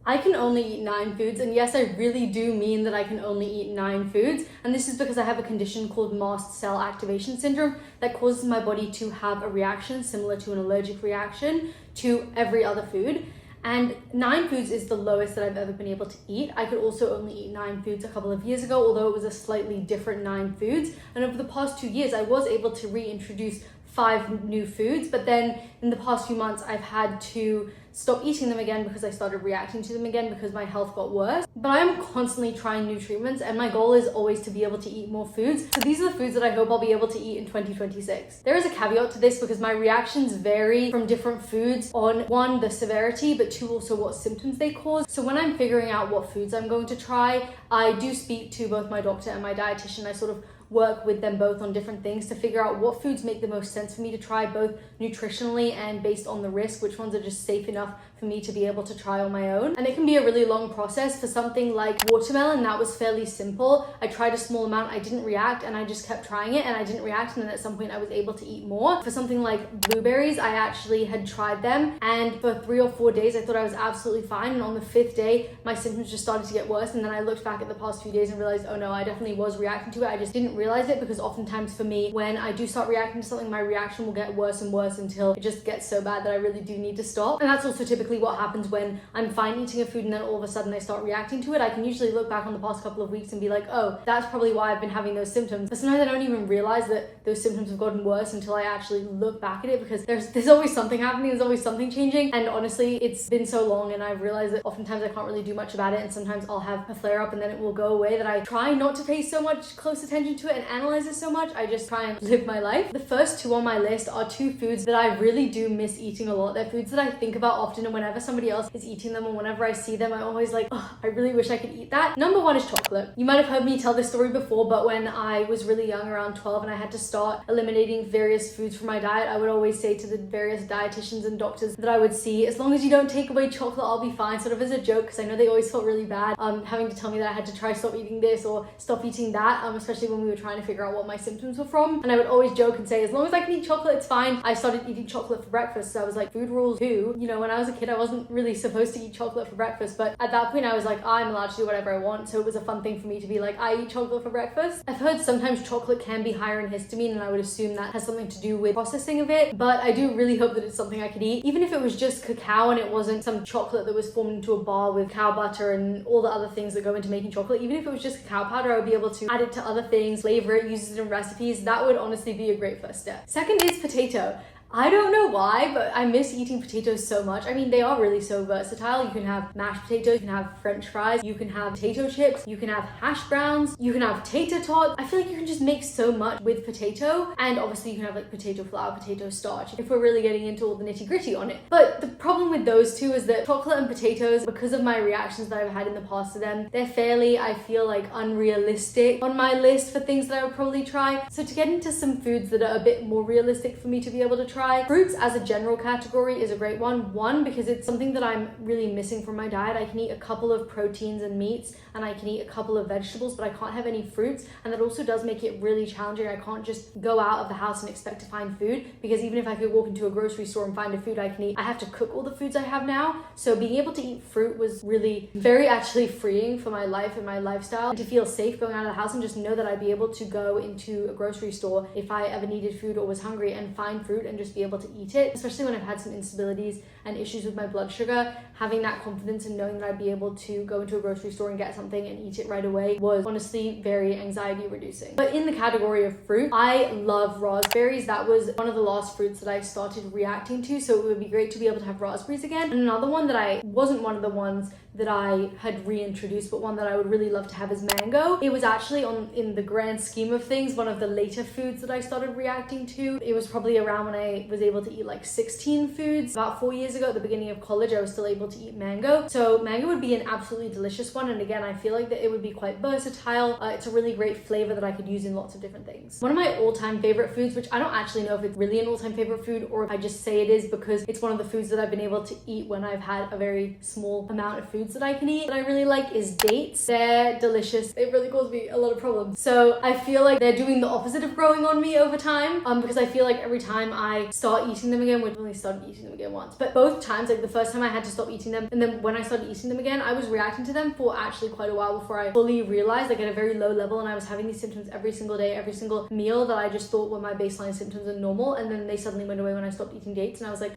I can only eat 9 foods, and yes, I really do mean that I can only eat 9 foods, and this is because I have a condition called Mast Cell Activation Syndrome that causes my body to have a reaction similar to an allergic reaction to every other food. And 9 foods is the lowest that I've ever been able to eat. I could also only eat 9 foods a couple of years ago, although it was a slightly different 9 foods. And over the past 2 years, I was able to reintroduce 5 new foods, but then in the past few months, I've had to stop eating them again because I started reacting to them again because my health got worse. But I'm constantly trying new treatments, and my goal is always to be able to eat more foods. So these are the foods that I hope I'll be able to eat in 2026. There is a caveat to this because my reactions vary from different foods on 1, the severity, but 2, also what symptoms they cause. So when I'm figuring out what foods I'm going to try, I do speak to both my doctor and my dietitian. I sort of work with them both on different things to figure out what foods make the most sense for me to try, both nutritionally and based on the risk, which ones are just safe enough for me to be able to try on my own. And it can be a really long process. For something like watermelon, that was fairly simple. I tried a small amount, I didn't react, and I just kept trying it and I didn't react, and then at some point I was able to eat more. For something like blueberries, I actually had tried them, and for 3 or 4 days I thought I was absolutely fine, and on the 5th day my symptoms just started to get worse, and then I looked back at the past few days and realized, oh no, I definitely was reacting to it. I just didn't realize it, because oftentimes for me, when I do start reacting to something, my reaction will get worse and worse until it just gets so bad that I really do need to stop. And that's also typically what happens when I'm fine eating a food and then all of a sudden I start reacting to it. I can usually look back on the past couple of weeks and be like, oh, that's probably why I've been having those symptoms. But sometimes I don't even realize that those symptoms have gotten worse until I actually look back at it, because there's always something happening, there's always something changing. And honestly, it's been so long, and I've realized that oftentimes I can't really do much about it, and sometimes I'll have a flare up and then it will go away, that I try not to pay so much close attention to it and analyze it so much. I just try and live my life. The first 2 on my list are 2 foods that I really do miss eating a lot. They're foods that I think about often, and whenever somebody else is eating them or whenever I see them, I'm always like, oh, I really wish I could eat that. Number 1 is chocolate. You might have heard me tell this story before, but when I was really young, around 12, and I had to start eliminating various foods from my diet, I would always say to the various dietitians and doctors that I would see, as long as you don't take away chocolate, I'll be fine, sort of as a joke, because I know they always felt really bad having to tell me that I had to try stop eating this or stop eating that, especially when we were trying to figure out what my symptoms were from. And I would always joke and say, as long as I can eat chocolate, it's fine. I started eating chocolate for breakfast, so I was like, food rules too. You know, when I was a kid, I wasn't really supposed to eat chocolate for breakfast, but at that point I was like, I'm allowed to do whatever I want, so it was a fun thing for me to be like, I eat chocolate for breakfast. I've heard sometimes chocolate can be higher in histamine, and I would assume that has something to do with processing of it, but I do really hope that it's something I could eat, even if it was just cacao and it wasn't some chocolate that was formed into a bar with cow butter and all the other things that go into making chocolate. Even if it was just cacao powder, I would be able to add it to other things, flavor it, use it in recipes. That would honestly be a great first step. Second is potato. I don't know why, but I miss eating potatoes so much. I mean, they are really so versatile. You can have mashed potatoes, you can have french fries, you can have potato chips, you can have hash browns, you can have tater tots. I feel like you can just make so much with potato, and obviously you can have like potato flour, potato starch, if we're really getting into all the nitty gritty on it. But the problem with those 2 is that chocolate and potatoes, because of my reactions that I've had in the past to them, they're fairly, I feel like, unrealistic on my list for things that I would probably try. So to get into some foods that are a bit more realistic for me to be able to try, fruits as a general category is a great one. 1, because it's something that I'm really missing from my diet. I can eat a couple of proteins and meats, and I can eat a couple of vegetables, but I can't have any fruits. And that also does make it really challenging. I can't just go out of the house and expect to find food, because even if I could walk into a grocery store and find a food I can eat, I have to cook all the foods I have now. So being able to eat fruit was really very actually freeing for my life and my lifestyle, and to feel safe going out of the house and just know that I'd be able to go into a grocery store if I ever needed food or was hungry and find fruit and just be able to eat it, especially when I've had some instabilities and issues with my blood sugar. Having that confidence and knowing that I'd be able to go into a grocery store and get something and eat it right away was honestly very anxiety reducing. But in the category of fruit, I love raspberries. That was one of the last fruits that I started reacting to, so it would be great to be able to have raspberries again. And another one that I wasn't one of the ones that I had reintroduced, but one that I would really love to have is mango. It was actually in the grand scheme of things, one of the later foods that I started reacting to. It was probably around when I was able to eat like 16 foods. About 4 years ago at the beginning of college, I was still able to eat mango. So mango would be an absolutely delicious one. And again, I feel like that it would be quite versatile. It's a really great flavor that I could use in lots of different things. One of my all-time favorite foods, which I don't actually know if it's really an all-time favorite food or if I just say it is because it's one of the foods that I've been able to eat when I've had a very small amount of foods that I can eat, that I really like, is dates. They're delicious. It really causes me a lot of problems. So I feel like they're doing the opposite of growing on me over time, because I feel like every time I I start eating them again, which I only started eating them again once, but both times, like the first time I had to stop eating them, and then when I started eating them again, I was reacting to them for actually quite a while before I fully realized, like at a very low level, and I was having these symptoms every single day, every single meal that I just thought were my baseline symptoms are normal, and then they suddenly went away when I stopped eating dates, and I was like,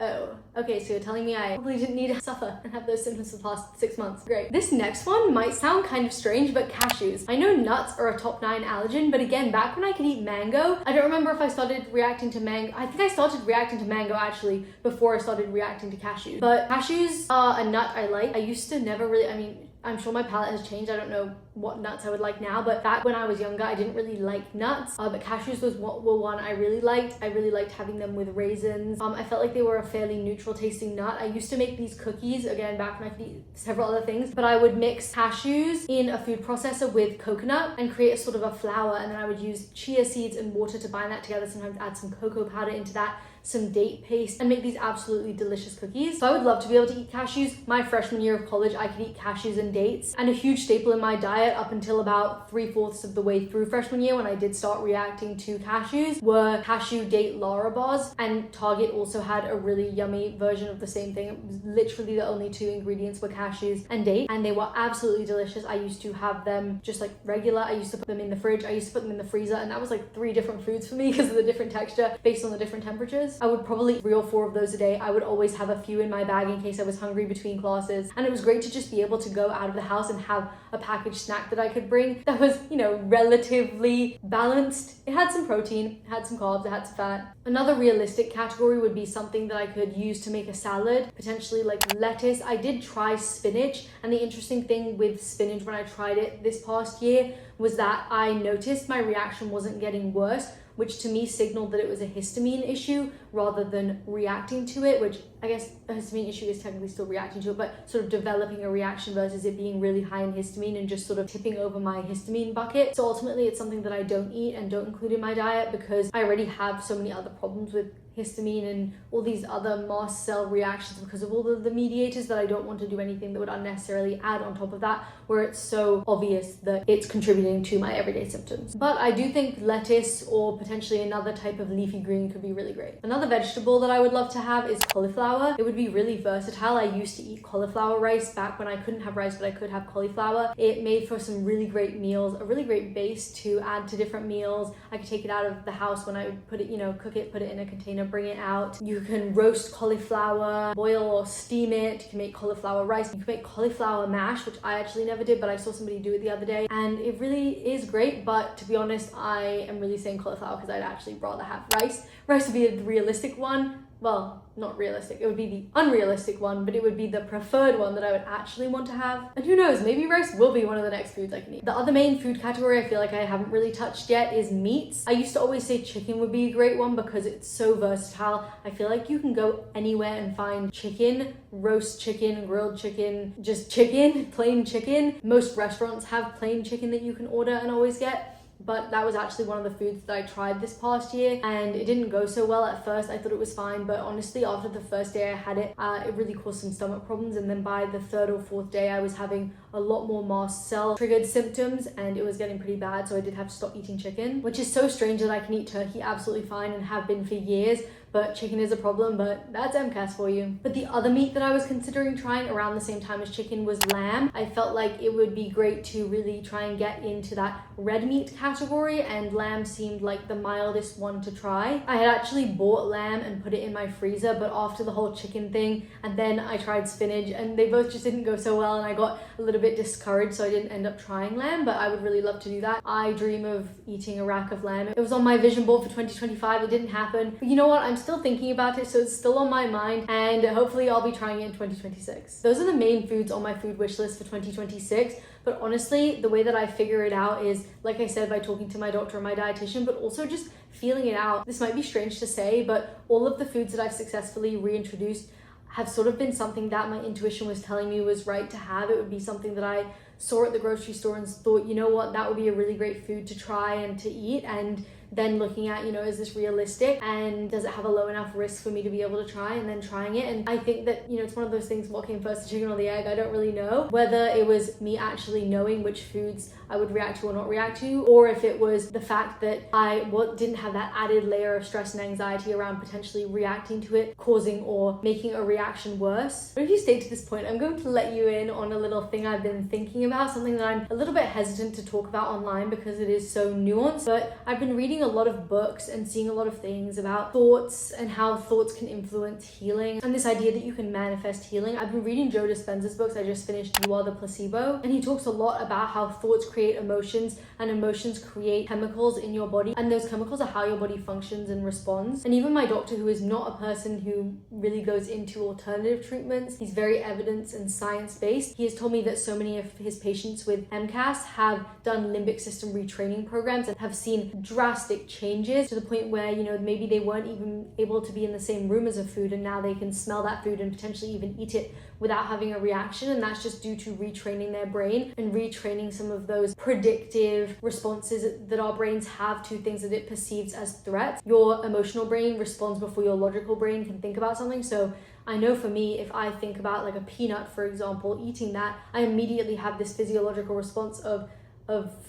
oh, okay, so you're telling me I probably didn't need to suffer and have those symptoms for the past 6 months. Great. This next one might sound kind of strange, but cashews. I know nuts are a top 9 allergen, but again, back when I could eat mango, I don't remember if I started reacting to mango. I think I started reacting to mango actually before I started reacting to cashews. But cashews are a nut I like. I used to never really, I mean, I'm sure my palate has changed. I don't know what nuts I would like now, but back when I was younger, I didn't really like nuts, but cashews were one I really liked. I really liked having them with raisins. I felt like they were a fairly neutral tasting nut. I used to make these cookies, again, back when I could eat several other things, but I would mix cashews in a food processor with coconut and create a sort of a flour, and then I would use chia seeds and water to bind that together, sometimes add some cocoa powder into that, some date paste, and make these absolutely delicious cookies. So I would love to be able to eat cashews. My freshman year of college, I could eat cashews and dates, and a huge staple in my diet up until about 3/4 of the way through freshman year when I did start reacting to cashews were cashew date Lara bars, and Target also had a really yummy version of the same thing. It was literally the only 2 ingredients were cashews and date, and they were absolutely delicious. I used to have them just like regular. I used to put them in the fridge, I used to put them in the freezer, and that was like 3 different foods for me because of the different texture based on the different temperatures. I would probably eat 3 or 4 of those a day. I would always have a few in my bag in case I was hungry between classes. And it was great to just be able to go out of the house and have a packaged snack that I could bring that was, you know, relatively balanced. It had some protein, it had some carbs, it had some fat. Another realistic category would be something that I could use to make a salad, potentially like lettuce. I did try spinach, and the interesting thing with spinach when I tried it this past year was that I noticed my reaction wasn't getting worse, which to me signaled that it was a histamine issue rather than reacting to it, which I guess a histamine issue is technically still reacting to it, but sort of developing a reaction versus it being really high in histamine and just sort of tipping over my histamine bucket. So ultimately it's something that I don't eat and don't include in my diet because I already have so many other problems with histamine and all these other mast cell reactions because of all the mediators that I don't want to do anything that would unnecessarily add on top of that where it's so obvious that it's contributing to my everyday symptoms. But I do think lettuce or potentially another type of leafy green could be really great. Another vegetable that I would love to have is cauliflower. It would be really versatile. I used to eat cauliflower rice back when I couldn't have rice but I could have cauliflower. It made for some really great meals, a really great base to add to different meals. I could take it out of the house when I would put it, you know, cook it, put it in a container, bring it out. You can roast cauliflower, boil or steam it. You can make cauliflower rice. You can make cauliflower mash, which I actually never did, but I saw somebody do it the other day, and it really is great. But to be honest, I am really saying cauliflower because I'd actually rather have rice. Rice would be a realistic one. Well, not realistic. It would be the unrealistic one, but it would be the preferred one that I would actually want to have. And who knows, maybe rice will be one of the next foods I can eat. The other main food category I feel like I haven't really touched yet is meats. I used to always say chicken would be a great one because it's so versatile. I feel like you can go anywhere and find chicken, roast chicken, grilled chicken, just chicken, plain chicken. Most restaurants have plain chicken that you can order and always get. But that was actually one of the foods that I tried this past year and it didn't go so well at first. I thought it was fine, but honestly after the first day I had it, it really caused some stomach problems, and then by the 3rd or 4th day I was having a lot more mast cell triggered symptoms and it was getting pretty bad, so I did have to stop eating chicken, which is so strange that I can eat turkey absolutely fine and have been for years, but chicken is a problem. But that's MCAS for you. But the other meat that I was considering trying around the same time as chicken was lamb. I felt like it would be great to really try and get into that red meat category, and lamb seemed like the mildest one to try. I had actually bought lamb and put it in my freezer, but after the whole chicken thing and then I tried spinach and they both just didn't go so well and I got a little bit discouraged, so I didn't end up trying lamb, but I would really love to do that. I dream of eating a rack of lamb. It was on my vision board for 2025. It didn't happen, but you know what, I'm still thinking about it, so it's still on my mind and hopefully I'll be trying it in 2026. Those are the main foods on my food wish list for 2026. But honestly, the way that I figure it out is, like I said, by talking to my doctor and my dietitian, but also just feeling it out. This might be strange to say, but all of the foods that I've successfully reintroduced have sort of been something that my intuition was telling me was right to have. It would be something that I saw at the grocery store and thought, you know what, that would be a really great food to try and to eat. And then looking at, you know, is this realistic and does it have a low enough risk for me to be able to try, and then trying it. And I think that, you know, it's one of those things, what came first, the chicken or the egg? I don't really know whether it was me actually knowing which foods I would react to or not react to, or if it was the fact that I didn't have that added layer of stress and anxiety around potentially reacting to it, causing or making a reaction worse. But if you stayed to this point, I'm going to let you in on a little thing I've been thinking about, something that I'm a little bit hesitant to talk about online because it is so nuanced. But I've been reading a lot of books and seeing a lot of things about thoughts and how thoughts can influence healing, and this idea that you can manifest healing. I've been reading Joe Dispenza's books. I just finished You Are the Placebo, and he talks a lot about how thoughts create emotions and emotions create chemicals in your body, and those chemicals are how your body functions and responds. And even my doctor, who is not a person who really goes into alternative treatments, he's very evidence and science-based, he has told me that so many of his patients with MCAS have done limbic system retraining programs and have seen drastic changes to the point where, you know, maybe they weren't even able to be in the same room as a food, and now they can smell that food and potentially even eat it without having a reaction. And that's just due to retraining their brain and retraining some of those predictive responses that our brains have to things that it perceives as threats. Your emotional brain responds before your logical brain can think about something. So I know for me, if I think about like a peanut, for example, eating that, I immediately have this physiological response of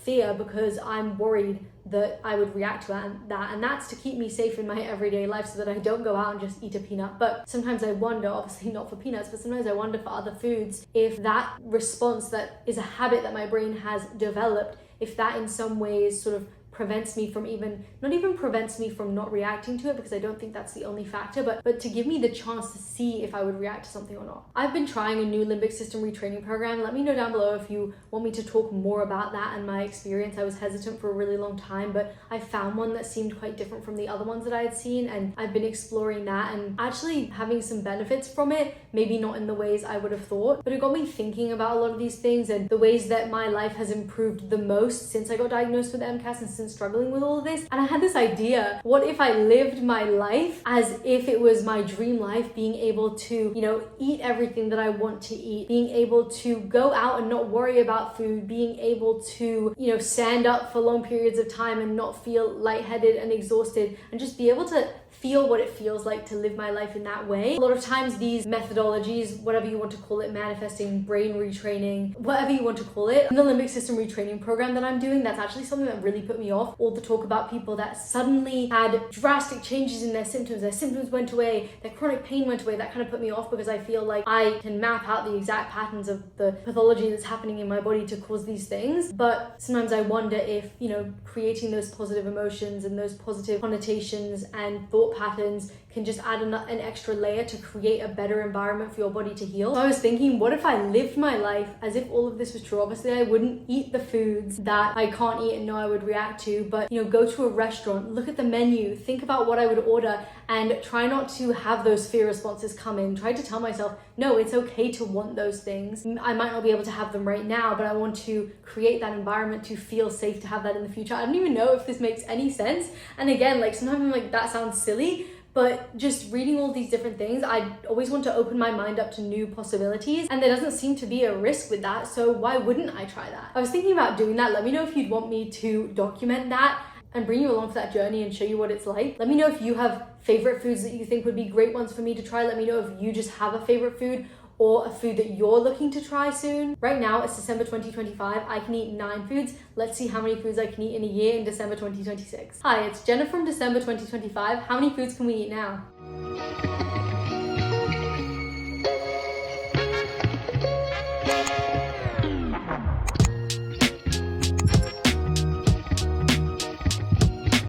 fear because I'm worried that I would react to that, and that's to keep me safe in my everyday life so that I don't go out and just eat a peanut. But sometimes I wonder, obviously not for peanuts, but sometimes I wonder for other foods, if that response that is a habit that my brain has developed, if that in some ways sort of prevents me from not even prevents me from not reacting to it, because I don't think that's the only factor, but to give me the chance to see if I would react to something or not. I've been trying a new limbic system retraining program. Let me know down below if you want me to talk more about that and my experience. I was hesitant for a really long time, but I found one that seemed quite different from the other ones that I had seen, and I've been exploring that and actually having some benefits from it, maybe not in the ways I would have thought, but it got me thinking about a lot of these things and the ways that my life has improved the most since I got diagnosed with MCAS and since struggling with all of this. And I had this idea, what if I lived my life as if it was my dream life, being able to, you know, eat everything that I want to eat, being able to go out and not worry about food, being able to, you know, stand up for long periods of time and not feel lightheaded and exhausted, and just be able to feel what it feels like to live my life in that way. A lot of times these methodologies, whatever you want to call it, manifesting, brain retraining, whatever you want to call it, in the limbic system retraining program that I'm doing, that's actually something that really put me off. All the talk about people that suddenly had drastic changes in their symptoms went away, their chronic pain went away, that kind of put me off, because I feel like I can map out the exact patterns of the pathology that's happening in my body to cause these things. But sometimes I wonder if, you know, creating those positive emotions and those positive connotations and thought patterns can just add an extra layer to create a better environment for your body to heal. So I was thinking, what if I lived my life as if all of this was true? Obviously I wouldn't eat the foods that I can't eat and know I would react to, but, you know, go to a restaurant, look at the menu, think about what I would order, and try not to have those fear responses come in. Try to tell myself, no, it's okay to want those things. I might not be able to have them right now, but I want to create that environment to feel safe to have that in the future. I don't even know if this makes any sense. And again, like sometimes I'm like, that sounds silly, but just reading all these different things, I always want to open my mind up to new possibilities, and there doesn't seem to be a risk with that, so why wouldn't I try that? I was thinking about doing that. Let me know if you'd want me to document that and bring you along for that journey and show you what it's like. Let me know if you have favorite foods that you think would be great ones for me to try. Let me know if you just have a favorite food or a food that you're looking to try soon. Right now, it's December 2025. I can eat 9 foods. Let's see how many foods I can eat in a year in December 2026. Hi, it's Jenna from December 2025. How many foods can we eat now?